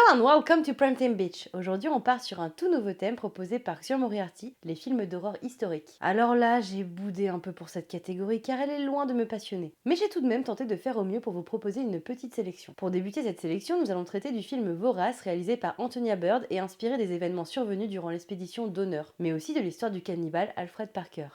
and welcome to Primetime Beach. Aujourd'hui, on part sur un tout nouveau thème proposé par Xian Moriarty, les films d'horreur historiques. Alors là, j'ai boudé un peu pour cette catégorie car elle est loin de me passionner. Mais j'ai tout de même tenté de faire au mieux pour vous proposer une petite sélection. Pour débuter cette sélection, nous allons traiter du film Vorace réalisé par Antonia Bird et inspiré des événements survenus durant l'expédition d'honneur, mais aussi de l'histoire du cannibale Alfred Parker.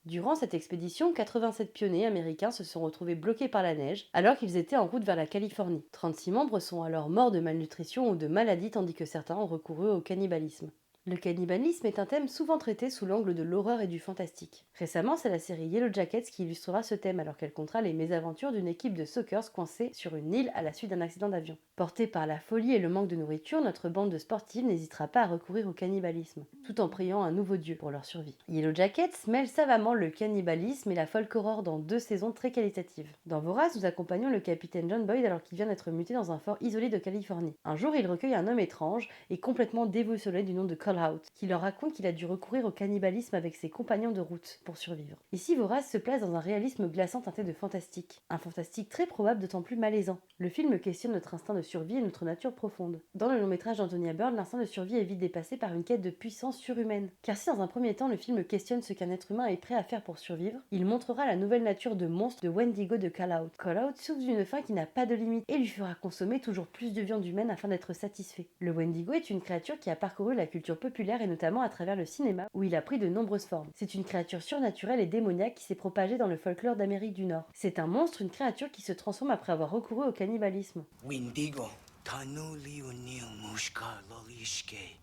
Durant cette expédition, 87 pionniers américains se sont retrouvés bloqués par la neige alors qu'ils étaient en route vers la Californie. 36 membres sont alors morts de malnutrition ou de maladie tandis que certains ont recouru au cannibalisme. Le cannibalisme est un thème souvent traité sous l'angle de l'horreur et du fantastique. Récemment, c'est la série Yellow Jackets qui illustrera ce thème alors qu'elle comptera les mésaventures d'une équipe de soccer coincée sur une île à la suite d'un accident d'avion. Portée par la folie et le manque de nourriture, notre bande de sportifs n'hésitera pas à recourir au cannibalisme, tout en priant un nouveau dieu pour leur survie. Yellow Jackets mêle savamment le cannibalisme et la folk horror dans 2 saisons très qualitatives. Dans Vorace, nous accompagnons le capitaine John Boyd alors qu'il vient d'être muté dans un fort isolé de Californie. Un jour, il recueille un homme étrange et complètement déboussolé du nom de Call-Out, qui leur raconte qu'il a dû recourir au cannibalisme avec ses compagnons de route pour survivre. Ici, Vorace se place dans un réalisme glaçant teinté de fantastique. Un fantastique très probable, d'autant plus malaisant. Le film questionne notre instinct de survie et notre nature profonde. Dans le long métrage d'Antonia Bird, l'instinct de survie est vite dépassé par une quête de puissance surhumaine. Car si dans un premier temps le film questionne ce qu'un être humain est prêt à faire pour survivre, il montrera la nouvelle nature de monstre de Wendigo de Call-Out. Call-Out souffre d'une faim qui n'a pas de limite et lui fera consommer toujours plus de viande humaine afin d'être satisfait. Le Wendigo est une créature qui a parcouru la culture populaire et notamment à travers le cinéma où il a pris de nombreuses formes. C'est une créature surnaturelle et démoniaque qui s'est propagée dans le folklore d'Amérique du Nord. C'est un monstre, une créature qui se transforme après avoir recouru au cannibalisme. Wendigo, tanu liunil mushka lolishke.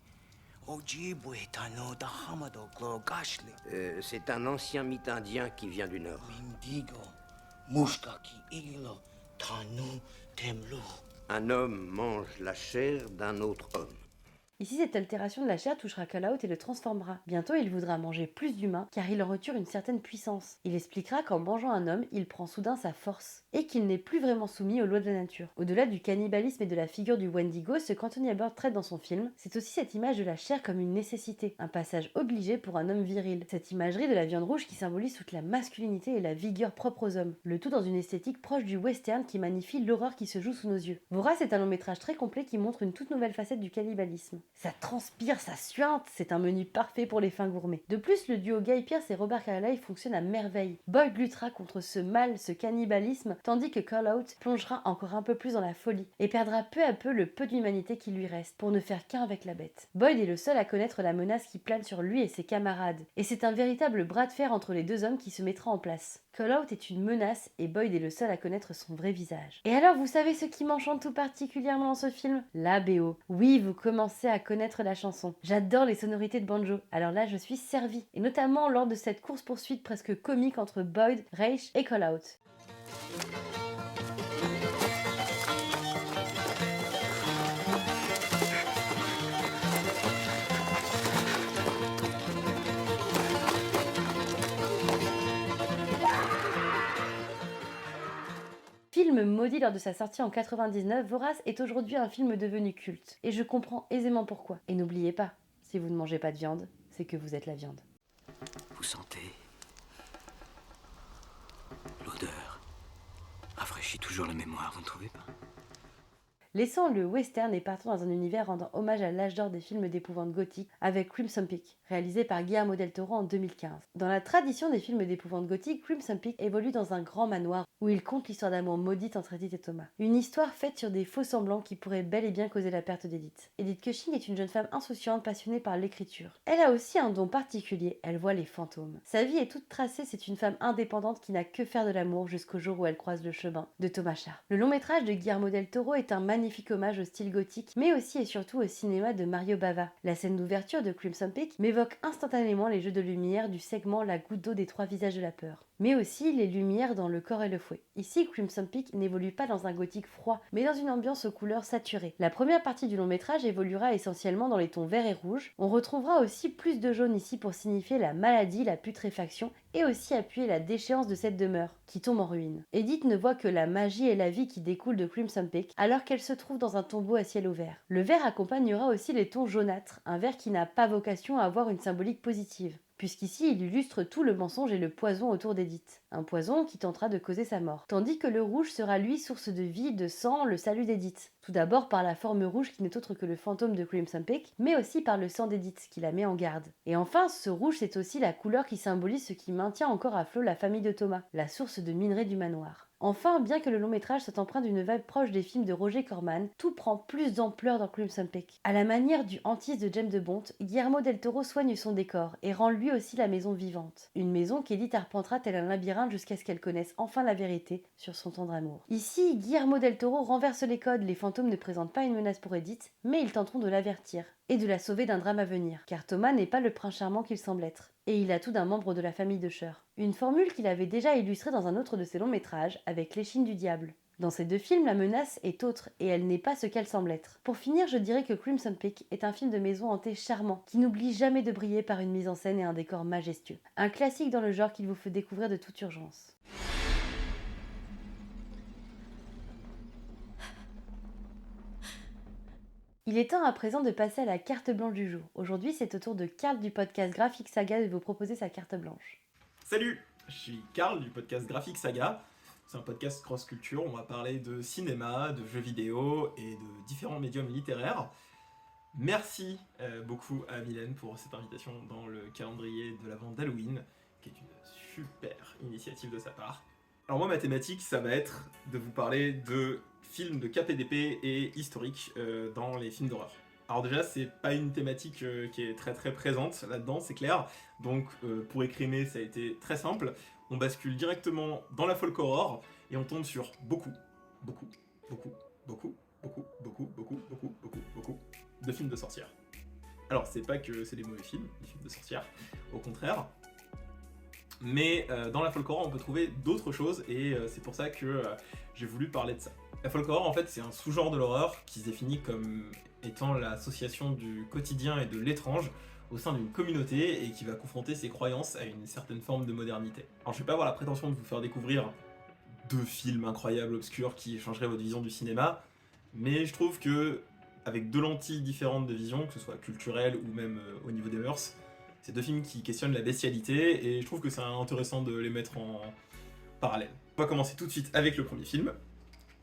Ojibwe tanu dahamado glogashli. C'est un ancien mythe indien qui vient du Nord. Wendigo, mushka ki ilo, tanu temlu. Un homme mange la chair d'un autre homme. Ici, cette altération de la chair touchera Call-Out et le transformera. Bientôt, il voudra manger plus d'humains car il en retire une certaine puissance. Il expliquera qu'en mangeant un homme, il prend soudain sa force et qu'il n'est plus vraiment soumis aux lois de la nature. Au-delà du cannibalisme et de la figure du Wendigo, ce qu'Antonia Bird traite dans son film, c'est aussi cette image de la chair comme une nécessité, un passage obligé pour un homme viril. Cette imagerie de la viande rouge qui symbolise toute la masculinité et la vigueur propre aux hommes. Le tout dans une esthétique proche du western qui magnifie l'horreur qui se joue sous nos yeux. Vorace est un long métrage très complet qui montre une toute nouvelle facette du cannibalisme. Ça transpire, ça suinte, c'est un menu parfait pour les fins gourmets. De plus, le duo Guy Pearce et Robert Carlyle fonctionne à merveille. Boyd luttera contre ce mal, ce cannibalisme, tandis que Call-Out plongera encore un peu plus dans la folie et perdra peu à peu le peu d'humanité qui lui reste pour ne faire qu'un avec la bête. Boyd est le seul à connaître la menace qui plane sur lui et ses camarades, et c'est un véritable bras de fer entre les deux hommes qui se mettra en place. Call-Out est une menace et Boyd est le seul à connaître son vrai visage. Et alors, vous savez ce qui m'enchante tout particulièrement dans ce film? La BO. Oui, vous commencez à connaître la chanson. J'adore les sonorités de banjo. Alors là, je suis servie. Et notamment lors de cette course-poursuite presque comique entre Boyd, Reich et Call-Out. Film maudit lors de sa sortie en 99, Vorace est aujourd'hui un film devenu culte. Et je comprends aisément pourquoi. Et n'oubliez pas, si vous ne mangez pas de viande, c'est que vous êtes la viande. Vous sentez l'odeur rafraîchit toujours la mémoire, vous ne trouvez pas? Laissant le western et partant dans un univers rendant hommage à l'âge d'or des films d'épouvante gothique avec Crimson Peak, réalisé par Guillermo del Toro en 2015. Dans la tradition des films d'épouvante gothique, Crimson Peak évolue dans un grand manoir où il conte l'histoire d'amour maudite entre Edith et Thomas. Une histoire faite sur des faux semblants qui pourraient bel et bien causer la perte d'Edith. Edith Cushing est une jeune femme insouciante passionnée par l'écriture. Elle a aussi un don particulier, elle voit les fantômes. Sa vie est toute tracée, c'est une femme indépendante qui n'a que faire de l'amour jusqu'au jour où elle croise le chemin de Thomas Sharp. Le long métrage de Guillermo del Toro est un magnifique hommage au style gothique, mais aussi et surtout au cinéma de Mario Bava. La scène d'ouverture de Crimson Peak m'évoque instantanément les jeux de lumière du segment La goutte d'eau des 3 visages de la peur, mais aussi les lumières dans Le corps et le fouet. Ici, Crimson Peak n'évolue pas dans un gothique froid, mais dans une ambiance aux couleurs saturées. La première partie du long métrage évoluera essentiellement dans les tons vert et rouge. On retrouvera aussi plus de jaune ici pour signifier la maladie, la putréfaction, et aussi appuyer la déchéance de cette demeure, qui tombe en ruine. Edith ne voit que la magie et la vie qui découlent de Crimson Peak, alors qu'elle se trouve dans un tombeau à ciel ouvert. Le vert accompagnera aussi les tons jaunâtres, un vert qui n'a pas vocation à avoir une symbolique positive, puisqu'ici il illustre tout le mensonge et le poison autour d'Edith. Un poison qui tentera de causer sa mort. Tandis que le rouge sera lui source de vie, de sang, le salut d'Edith. Tout d'abord par la forme rouge qui n'est autre que le fantôme de Crimson Peak, mais aussi par le sang d'Edith qui la met en garde. Et enfin, ce rouge c'est aussi la couleur qui symbolise ce qui maintient encore à flot la famille de Thomas, la source de minerai du manoir. Enfin, bien que le long métrage soit empreint d'une vibe proche des films de Roger Corman, tout prend plus d'ampleur dans Crimson Peak. À la manière du Antisse de James de Bont, Guillermo del Toro soigne son décor et rend lui aussi la maison vivante. Une maison qu'Edith arpentera tel un labyrinthe jusqu'à ce qu'elle connaisse enfin la vérité sur son tendre amour. Ici, Guillermo del Toro renverse les codes, les fantômes ne présentent pas une menace pour Edith, mais ils tenteront de l'avertir et de la sauver d'un drame à venir, car Thomas n'est pas le prince charmant qu'il semble être. Et il a tout d'un membre de la famille de Sher. Une formule qu'il avait déjà illustrée dans un autre de ses longs métrages, avec L'échine du diable. Dans ces deux films, la menace est autre, et elle n'est pas ce qu'elle semble être. Pour finir, je dirais que Crimson Peak est un film de maison hantée charmant, qui n'oublie jamais de briller par une mise en scène et un décor majestueux. Un classique dans le genre qu'il vous faut découvrir de toute urgence. Il est temps à présent de passer à la carte blanche du jour. Aujourd'hui, c'est au tour de Karl du podcast Graphic Saga de vous proposer sa carte blanche. Salut, je suis Karl du podcast Graphic Saga. C'est un podcast cross-culture, on va parler de cinéma, de jeux vidéo et de différents médiums littéraires. Merci beaucoup à Mylène pour cette invitation dans le calendrier de l'avant d'Halloween, qui est une super initiative de sa part. Alors moi, ma thématique, ça va être de vous parler de films de KPDP et historiques dans les films d'horreur. Alors déjà, c'est pas une thématique qui est très très présente là-dedans, c'est clair. Donc pour écrimer, ça a été très simple. On bascule directement dans la folk horror et on tombe sur beaucoup de films de sorcières. Alors c'est pas que c'est des mauvais films, les films de sorcières, au contraire. Mais dans la folk horror, on peut trouver d'autres choses et c'est pour ça que j'ai voulu parler de ça. La folk horror, en fait, c'est un sous-genre de l'horreur qui se définit comme étant l'association du quotidien et de l'étrange au sein d'une communauté et qui va confronter ses croyances à une certaine forme de modernité. Alors je vais pas avoir la prétention de vous faire découvrir deux films incroyables, obscurs, qui changeraient votre vision du cinéma, mais je trouve que avec deux lentilles différentes de vision, que ce soit culturelle ou même au niveau des mœurs, c'est deux films qui questionnent la bestialité et je trouve que c'est intéressant de les mettre en parallèle. On va commencer tout de suite avec le premier film.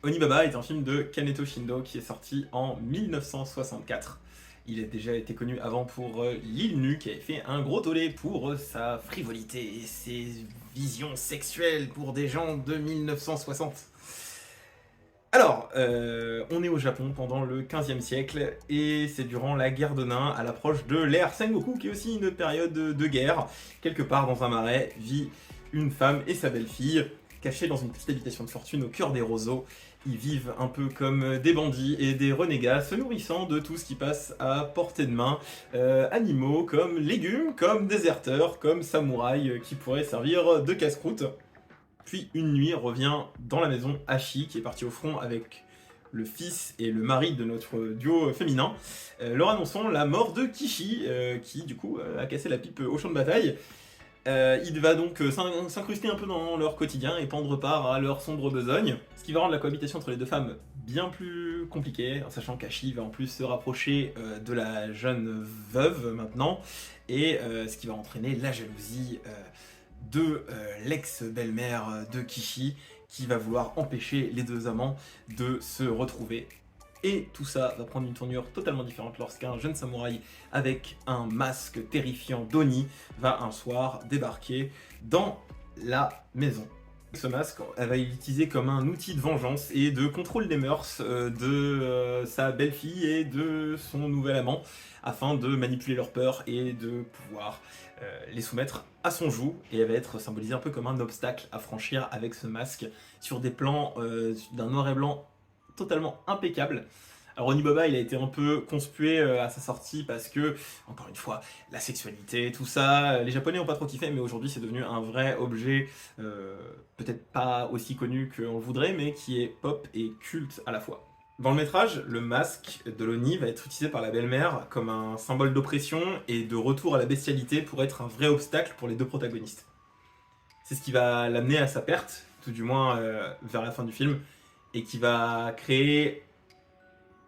Onibaba est un film de Kaneto Shindo qui est sorti en 1964. Il a déjà été connu avant pour L'île nue, qui avait fait un gros tollé pour sa frivolité et ses visions sexuelles pour des gens de 1960. Alors, on est au Japon pendant le 15e siècle, et c'est durant la guerre de nains, à l'approche de l'ère Sengoku, qui est aussi une période de guerre. Quelque part dans un marais vit une femme et sa belle-fille, cachées dans une petite habitation de fortune au cœur des roseaux. Ils vivent un peu comme des bandits et des renégats, se nourrissant de tout ce qui passe à portée de main. Animaux comme légumes, comme déserteurs, comme samouraïs qui pourraient servir de casse-croûte. Puis une nuit revient dans la maison Hachi, qui est parti au front avec le fils et le mari de notre duo féminin, leur annonçant la mort de Kishi, qui du coup a cassé la pipe au champ de bataille. Il va donc s'incruster un peu dans leur quotidien et prendre part à leur sombre besogne, ce qui va rendre la cohabitation entre les deux femmes bien plus compliquée, en sachant qu'Hachi va en plus se rapprocher de la jeune veuve maintenant, et ce qui va entraîner la jalousie de l'ex-belle-mère de Kishi, qui va vouloir empêcher les deux amants de se retrouver. Et tout ça va prendre une tournure totalement différente lorsqu'un jeune samouraï avec un masque terrifiant d'Oni va un soir débarquer dans la maison. Ce masque, elle va l'utiliser comme un outil de vengeance et de contrôle des mœurs de sa belle-fille et de son nouvel amant, afin de manipuler leur peur et de pouvoir les soumettre à son joug. Et elle va être symbolisée un peu comme un obstacle à franchir avec ce masque sur des plans d'un noir et blanc totalement impeccable. Alors Onibaba, il a été un peu conspué à sa sortie parce que, encore une fois, la sexualité, tout ça, les Japonais n'ont pas trop kiffé, mais aujourd'hui c'est devenu un vrai objet, peut-être pas aussi connu qu'on le voudrait, mais qui est pop et culte à la fois. Dans le métrage, le masque de l'Oni va être utilisé par la belle-mère comme un symbole d'oppression et de retour à la bestialité pour être un vrai obstacle pour les deux protagonistes. C'est ce qui va l'amener à sa perte, tout du moins vers la fin du film, et qui va créer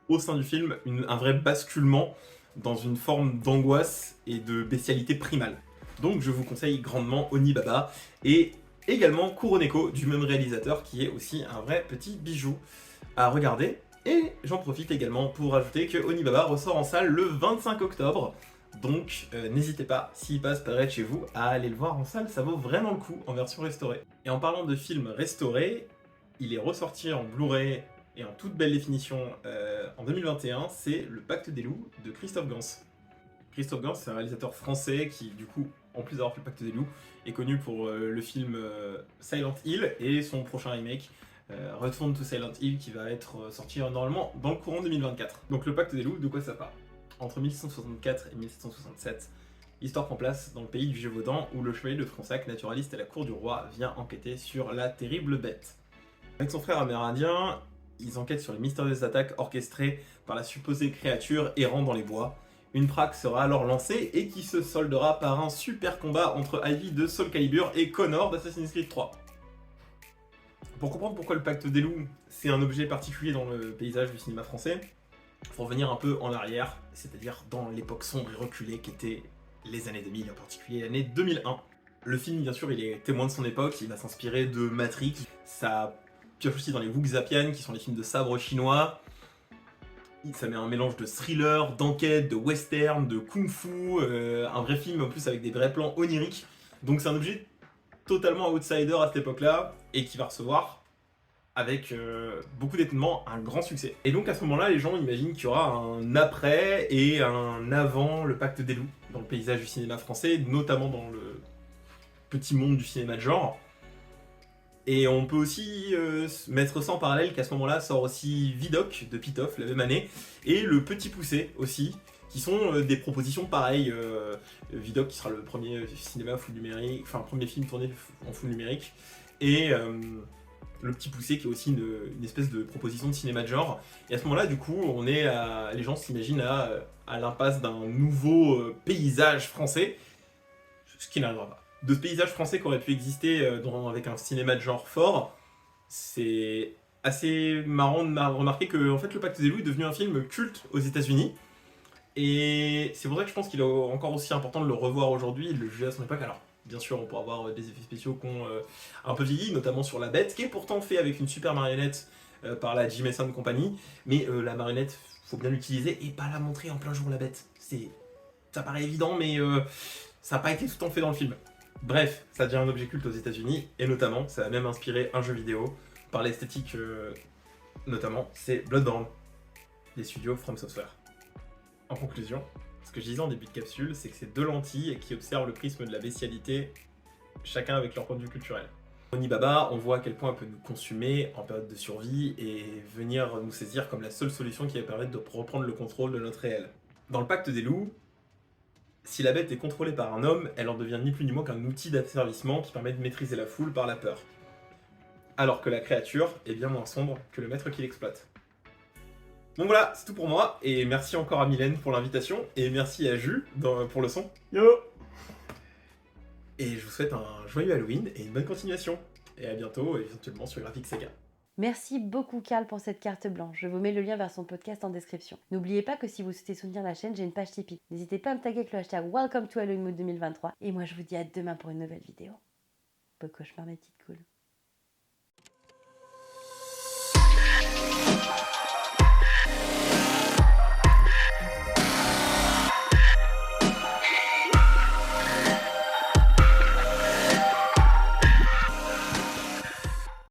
au sein du film un vrai basculement dans une forme d'angoisse et de bestialité primale. Donc je vous conseille grandement Onibaba et également Kuroneko du même réalisateur qui est aussi un vrai petit bijou à regarder. Et j'en profite également pour rajouter que Onibaba ressort en salle le 25 octobre. Donc n'hésitez pas, s'il passe près de chez vous, à aller le voir en salle, ça vaut vraiment le coup en version restaurée. Et en parlant de films restaurés, il est ressorti en Blu-ray et en toute belle définition en 2021, c'est Le Pacte des Loups de Christophe Gans. Christophe Gans, c'est un réalisateur français qui, du coup, en plus d'avoir fait Le Pacte des Loups, est connu pour le film Silent Hill et son prochain remake, Return to Silent Hill, qui va être sorti normalement dans le courant 2024. Donc Le Pacte des Loups, de quoi ça parle? Entre 1664 et 1767, l'histoire prend place dans le pays du Gévaudan, où le chevalier de Fronsac, naturaliste à la cour du roi, vient enquêter sur la terrible bête. Avec son frère amérindien, ils enquêtent sur les mystérieuses attaques orchestrées par la supposée créature errant dans les bois. Une traque sera alors lancée et qui se soldera par un super combat entre Ivy de Soul Calibur et Connor d'Assassin's Creed 3. Pour comprendre pourquoi le Pacte des Loups, c'est un objet particulier dans le paysage du cinéma français, il faut revenir un peu en arrière, c'est-à-dire dans l'époque sombre et reculée qu'étaient les années 2000, en particulier l'année 2001. Le film, bien sûr, il est témoin de son époque, il va s'inspirer de Matrix, ça pioche aussi dans les Wuxapian, qui sont les films de sabre chinois. Ça met un mélange de thriller, d'enquête, de western, de kung-fu, un vrai film en plus avec des vrais plans oniriques. Donc c'est un objet totalement outsider à cette époque-là, et qui va recevoir, avec beaucoup d'étonnement, un grand succès. Et donc à ce moment-là, les gens imaginent qu'il y aura un après et un avant le Pacte des Loups dans le paysage du cinéma français, notamment dans le petit monde du cinéma de genre. Et on peut aussi mettre ça en parallèle qu'à ce moment-là sort aussi Vidocq de Pitoff la même année, et Le Petit Poucet aussi, qui sont des propositions pareilles. Vidocq qui sera le premier cinéma full numérique, enfin premier film tourné en full numérique, et Le Petit Poucet qui est aussi une espèce de proposition de cinéma de genre. Et à ce moment-là, du coup, les gens s'imaginent à l'impasse d'un nouveau paysage français, ce qui n'arrivera pas. De ce paysage français qui aurait pu exister avec un cinéma de genre fort, c'est assez marrant de remarquer que en fait, Le Pacte des Loups est devenu un film culte aux États-Unis. Et c'est pour ça que je pense qu'il est encore aussi important de le revoir aujourd'hui et de le juger à son époque. Alors, bien sûr, on peut avoir des effets spéciaux qui ont un peu vieilli, notamment sur la bête, qui est pourtant fait avec une super marionnette par la Jim Henson Company. Mais la marionnette, faut bien l'utiliser et pas la montrer en plein jour, la bête. Ça paraît évident, mais ça n'a pas été tout le temps fait dans le film. Bref, ça devient un objet culte aux États-Unis, et notamment, ça a même inspiré un jeu vidéo par l'esthétique, notamment, c'est Bloodborne, des studios From Software. En conclusion, ce que je disais en début de capsule, c'est que c'est deux lentilles qui observent le prisme de la bestialité, chacun avec leur point de vue culturel. Onibaba, on voit à quel point elle peut nous consumer en période de survie et venir nous saisir comme la seule solution qui va permettre de reprendre le contrôle de notre réel. Dans le Pacte des Loups, si la bête est contrôlée par un homme, elle en devient ni plus ni moins qu'un outil d'asservissement qui permet de maîtriser la foule par la peur. Alors que la créature est bien moins sombre que le maître qui l'exploite. Donc voilà, c'est tout pour moi, et merci encore à Mylène pour l'invitation, et merci à Jus pour le son. Yo! Et je vous souhaite un joyeux Halloween et une bonne continuation. Et à bientôt, éventuellement sur Graphic Sega. Merci beaucoup Karl pour cette carte blanche. Je vous mets le lien vers son podcast en description. N'oubliez pas que si vous souhaitez soutenir la chaîne, j'ai une page Tipeee. N'hésitez pas à me taguer avec le hashtag Welcome to Halloween Mood 2023. Et moi je vous dis à demain pour une nouvelle vidéo. Beau cauchemar mes petites cools.